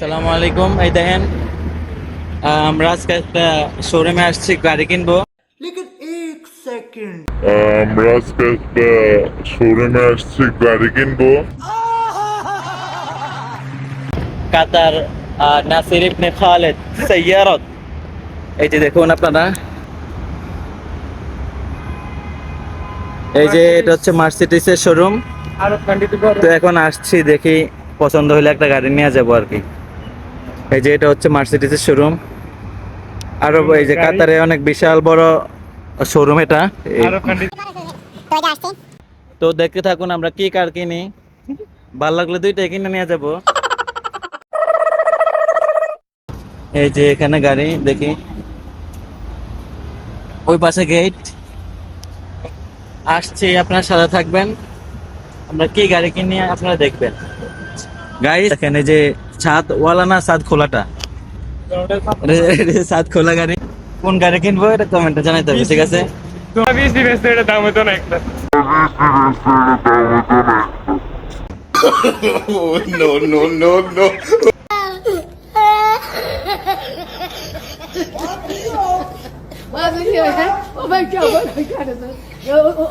আসসালামু আলাইকুম। এই দেখেন, আমরা আজকে একটা শোরুমে আসছি গাড়ি কিনবো। আমরা আজকে একটা শোরুমে আসছি গাড়ি কিনবো। কাতার নাসির ইবনে খালেদ সাইয়ারত। এই যে দেখুন আপনারা, এই যে এটা হচ্ছে মার্সিডিজের শোরুম। তো এখন আসছি, দেখি পছন্দ হলে একটা গাড়ি নিয়ে যাবো আর কি। এই যে এটা হচ্ছে মার্সিডিজের শোরুম। আরো এই যে কাতারে অনেক বিশাল বড় শোরুম এটা। তো দেখতে থাকুন আমরা কি কার কিনি, ভালো লাগলে দুইটাই কিনে নিয়ে যাবো। এই যে এখানে গাড়ি দেখি, ওই পাশে গেট। আসছি, আপনার সাথে থাকবেন। আমরা কি গাড়ি কিনি আপনারা দেখবেন। গাড়ি দেখেন, এই যে ছাদ ওয়ালা না ছাদ খোলাটা, ছাদ খোলা গাড়ি। কোন গাড়ি কিনবো এটা কমেন্টে জানাইতে হবে, ঠিক আছে? এটা দাম হতো না একটা। No, no, no, no. Oh my god, oh my god.